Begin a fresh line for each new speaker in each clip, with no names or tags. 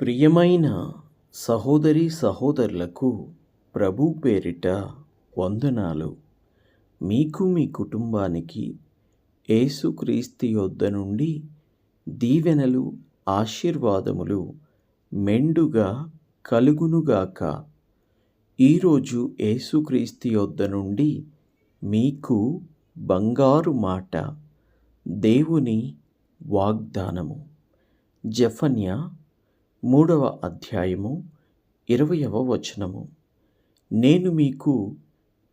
ప్రియమైన సహోదరి సహోదరులకు ప్రభు పేరిట వందనాలు. మీకు మీ కుటుంబానికి యేసుక్రీస్తు యొద్ద నుండి దీవెనలు ఆశీర్వాదములు మెండుగా కలుగునుగాక. ఈరోజు యేసుక్రీస్తు యొద్ద నుండి మీకు బంగారు మాట, దేవుని వాగ్దానము. జెఫన్యా 3వ అధ్యాయము 20వ వచనము. నేను మీకు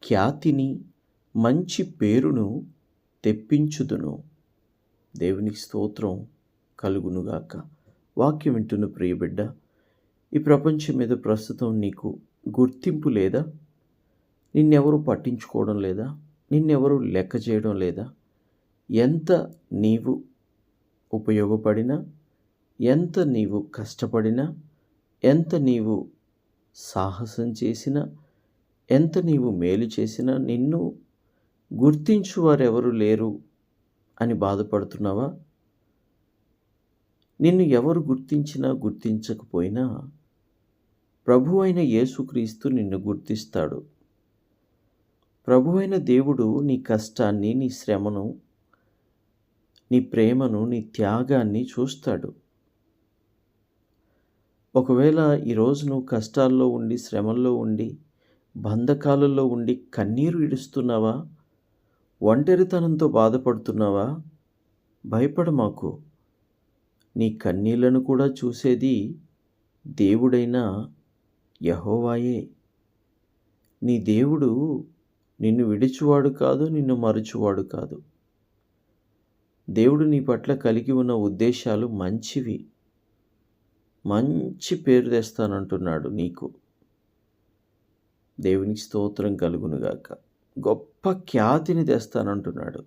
ఖ్యాతిని మంచి పేరును తెప్పించుదును. దేవునికి స్తోత్రం కలుగునుగాక. వాక్యం వింటున్న ప్రియబిడ్డ, ఈ ప్రపంచం మీద ప్రస్తుతం నీకు గుర్తింపు లేదా? నిన్నెవరు పట్టించుకోవడం లేదా? నిన్నెవరు లెక్క చేయడం లేదా? ఎంత నీవు ఉపయోగపడినా, ఎంత నీవు కష్టపడినా, ఎంత నీవు సాహసం చేసినా, ఎంత నీవు మేలు చేసినా నిన్ను గుర్తించువారెవరు లేరు అని బాధపడుతున్నావా? నిన్ను ఎవరు గుర్తించినా గుర్తించకపోయినా ప్రభు అయిన యేసుక్రీస్తు నిన్ను గుర్తిస్తాడు. ప్రభు అయిన దేవుడు నీ కష్టాన్ని, నీ శ్రమను, నీ ప్రేమను, నీ త్యాగాన్ని చూస్తాడు. ఒకవేళ ఈరోజు నువ్వు కష్టాల్లో ఉండి, శ్రమల్లో ఉండి, బంధకాలలో ఉండి కన్నీరు ఇడుస్తున్నావా? ఒంటరితనంతో బాధపడుతున్నావా? భయపడమాకు. నీ కన్నీళ్లను కూడా చూసేది దేవుడైన యెహోవాయే. నీ దేవుడు నిన్ను విడిచువాడు కాదు, నిన్ను మరచువాడు కాదు. దేవుడు నీ పట్ల కలిగి ఉన్న ఉద్దేశాలు మంచివి. మంచి పేరు తెస్తానంటున్నాడు నీకు. దేవునికి స్తోత్రం కలుగునుగాక. గొప్ప ఖ్యాతిని తెస్తానంటున్నాడు.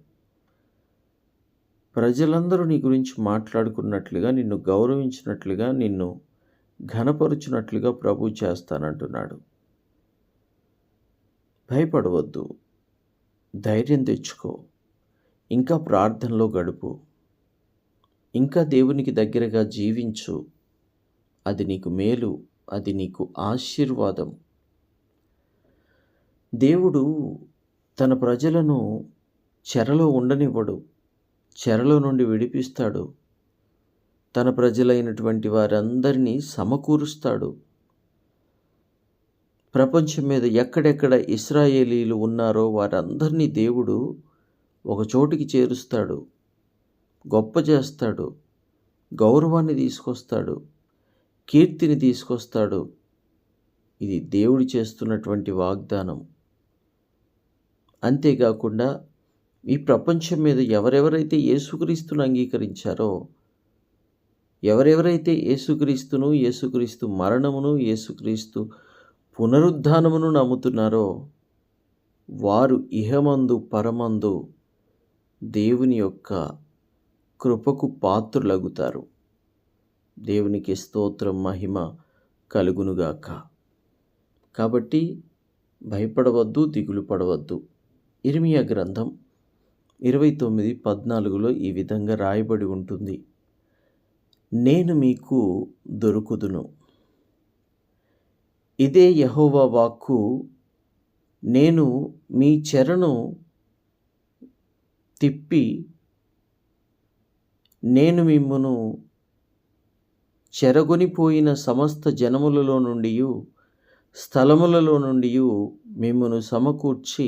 ప్రజలందరూ నీ గురించి మాట్లాడుకున్నట్లుగా, నిన్ను గౌరవించినట్లుగా, నిన్ను ఘనపరుచినట్లుగా ప్రభు చేస్తానంటున్నాడు. భయపడవద్దు, ధైర్యం తెచ్చుకో. ఇంకా ప్రార్థనలో గడుపు. ఇంకా దేవునికి దగ్గరగా జీవించు. అది నీకు మేలు, అది నీకు ఆశీర్వాదం. దేవుడు తన ప్రజలను చెరలో ఉండనివ్వడు, చెరలో నుండి విడిపిస్తాడు. తన ప్రజలైనటువంటి వారందరినీ సమకూరుస్తాడు. ప్రపంచం మీద ఎక్కడెక్కడ ఇశ్రాయేలీలు ఉన్నారో వారందరినీ దేవుడు ఒక చోటికి చేరుస్తాడు, గొప్ప చేస్తాడు, గౌరవాన్ని తీసుకొస్తాడు, కీర్తిని తీసుకొస్తాడు. ఇది దేవుడు చేస్తున్నటువంటి వాగ్దానం. అంతేకాకుండా ఈ ప్రపంచం మీద ఎవరెవరైతే యేసుక్రీస్తును అంగీకరించారో, ఎవరెవరైతే యేసుక్రీస్తును, యేసుక్రీస్తు మరణమును, యేసుక్రీస్తు పునరుద్ధానమును నమ్ముతున్నారో వారు ఇహమందు పరమందు దేవుని యొక్క కృపకు పాత్రులగుతారు. దేవునికి స్తోత్రం, మహిమ కలుగునుగాక. కాబట్టి భయపడవద్దు, దిగులు పడవద్దు. ఇర్మియా గ్రంథం 29:14 ఈ విధంగా రాయబడి ఉంటుంది. నేను మీకు దొరుకుదును. ఇదే యెహోవా వాక్కు. నేను మీ చెరను తిప్పి నేను చెరగొనిపోయిన సమస్త జనములలో నుండి, స్థలములలో నుండి మిమ్మును సమకూర్చి,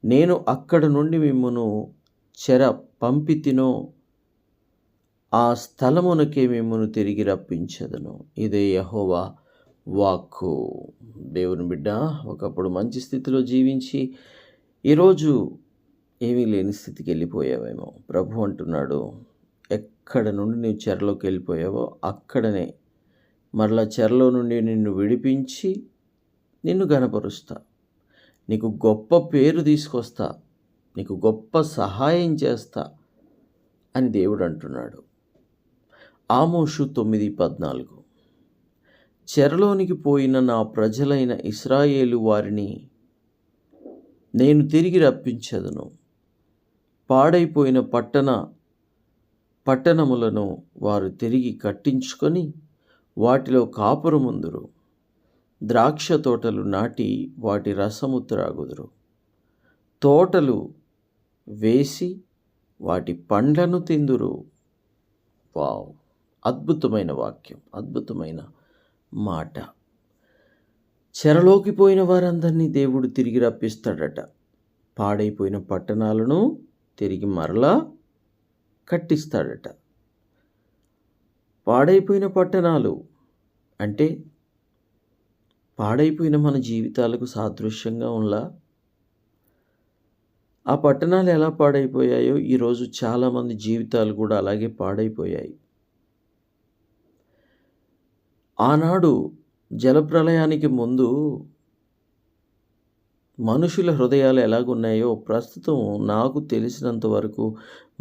నేను అక్కడ నుండి మిమ్మును చెర పంపితినో ఆ స్థలమునకే మిమ్మును తిరిగి రప్పించదను. ఇదే యెహోవా వాక్కు. దేవుని బిడ్డ, ఒకప్పుడు మంచి స్థితిలో జీవించి ఈరోజు ఏమీ లేని స్థితికి వెళ్ళిపోయావేమో. ప్రభు అంటున్నాడు, ఎక్కడ నుండి నీవు చెరలోకి వెళ్ళిపోయావో అక్కడనే మరలా చెరలో నుండి నిన్ను విడిపించి నిన్ను ఘనపరుస్తా, నీకు గొప్ప పేరు తీసుకొస్తా, నీకు గొప్ప సహాయం చేస్తా అని దేవుడు అంటున్నాడు. ఆమోసు 9:14. చెరలోనికి పోయిన నా ప్రజలైన ఇశ్రాయేలు వారిని నేను తిరిగి రప్పించదను. పాడైపోయిన పట్టణములను వారు తిరిగి కట్టించుకొని వాటిలో కాపురముందురు. ద్రాక్ష తోటలు నాటి వాటి రసము త్రాగుదురు. తోటలు వేసి వాటి పండ్లను తిందురు. వావ్! అద్భుతమైన వాక్యం, అద్భుతమైన మాట. చెరలోకి పోయిన వారందరినీ దేవుడు తిరిగి రప్పిస్తాడట. పాడైపోయిన పట్టణాలను తిరిగి మరలా కట్టిస్తాడట. పాడైపోయిన పట్టణాలు అంటే పాడైపోయిన మన జీవితాలకు సాదృశ్యంగా ఉందా? ఆ పట్టణాలు ఎలా పాడైపోయాయో ఈరోజు చాలామంది జీవితాలు కూడా అలాగే పాడైపోయాయి. ఆనాడు జలప్రళయానికి ముందు మనుషుల హృదయాలు ఎలాగున్నాయో ప్రస్తుతం నాకు తెలిసినంత వరకు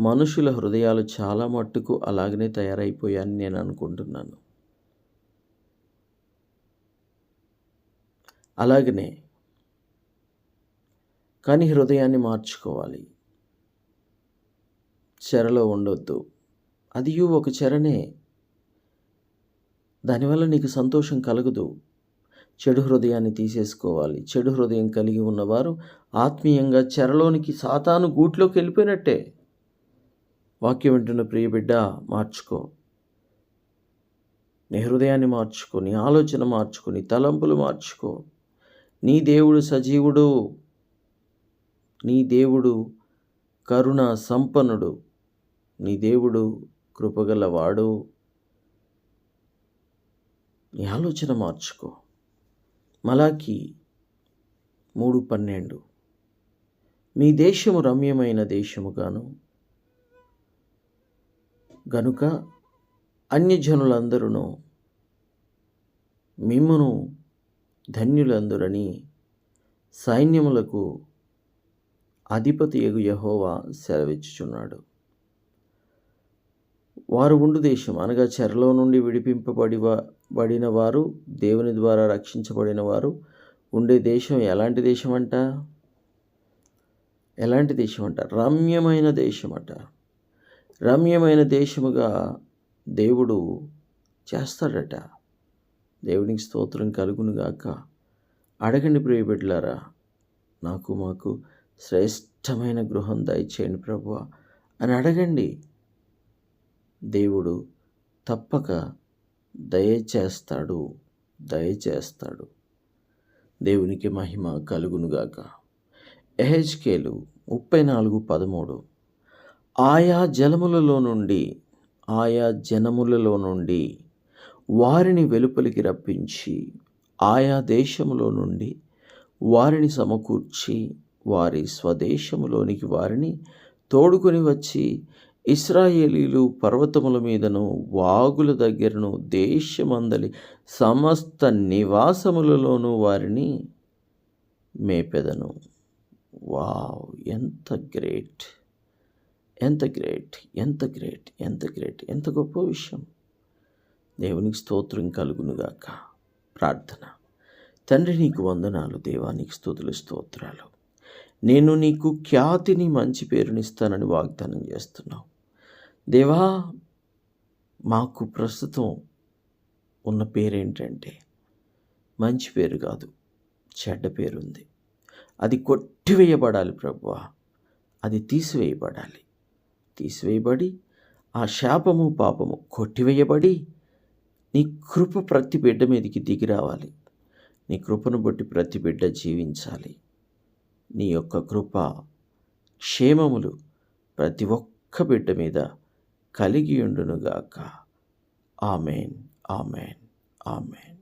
మనుషుల హృదయాలు చాలా మట్టుకు అలాగనే తయారైపోయాయని నేను అనుకుంటున్నాను. అలాగనే కానీ హృదయాన్ని మార్చుకోవాలి. చెరలో ఉండొద్దు. అది ఒక చెరనే. దానివల్ల నీకు సంతోషం కలగదు. చెడు హృదయాన్ని తీసేసుకోవాలి. చెడు హృదయం కలిగి ఉన్నవారు ఆత్మీయంగా చెరలోనికి సాతాను గూట్లోకి వెళ్ళిపోయినట్టే. వాక్యం వింటున్న ప్రియ బిడ్డ, మార్చుకో. నీ హృదయాన్ని మార్చుకో, నీ ఆలోచన మార్చుకో, నీ తలంపులు మార్చుకో. నీ దేవుడు సజీవుడు. నీ దేవుడు కరుణ సంపన్నుడు. నీ దేవుడు కృపగలవాడు. నీ ఆలోచన మార్చుకో. మలాకి 3:12 మీ దేశము రమ్యమైన దేశముగాను గనుక అన్యజనులందరూ మిమ్మును ధన్యులందురని సైన్యములకు అధిపతియగు యెహోవా సెలవిచ్చుచున్నాడు. వారు ఉండు దేశం అనగా చెరలో నుండి విడిపింపబడిన వారు, దేవుని ద్వారా రక్షించబడిన వారు ఉండే దేశం ఎలాంటి దేశమంట? రమ్యమైన దేశమట. రమ్యమైన దేశముగా దేవుడు చేస్తాడట. దేవునికి స్తోత్రం కలుగునుగాక. అడగండి ప్రియబిడ్డలారా, మాకు శ్రేష్టమైన గృహం దయచేయండి ప్రభువా అని అడగండి. దేవుడు తప్పక దయచేస్తాడు. దేవునికి మహిమ కలుగునుగాక. యెహెజ్కేలు 34:13 ఆయా జనములలో నుండి వారిని వెలుపలికి రప్పించి ఆయా దేశములో నుండి వారిని సమకూర్చి వారి స్వదేశములోనికి వారిని తోడుకొని వచ్చి ఇశ్రాయేలీలు పర్వతముల మీదను వాగుల దగ్గరను దేశమందలి సమస్త నివాసములలోనూ వారిని మేపెదను. వావ్! ఎంత గ్రేట్, ఎంత గొప్ప విషయం. దేవునికి స్తోత్రం కలుగునుగాక. ప్రార్థన. తండ్రి, నీకు వందనాలు. దేవా, నీకు స్తుతులు, స్తోత్రాలు. నేను నీకు ఖ్యాతిని, మంచి పేరునిస్తానని వాగ్దానం చేస్తున్నావు. దేవా, మాకు ప్రస్తుతం ఉన్న పేరేంటంటే మంచి పేరు కాదు, చెడ్డ పేరుంది. అది కొట్టివేయబడాలి ప్రభువా. అది తీసివేయబడి ఆ శాపము, పాపము కొట్టివేయబడి నీ కృప ప్రతి బిడ్డ మీదకి దిగి రావాలి. నీ కృపను బట్టి ప్రతి బిడ్డ జీవించాలి. నీ యొక్క కృప, క్షేమములు ప్రతి ఒక్క బిడ్డ మీద కలిగి ఉండునుగాక. ఆమేన్.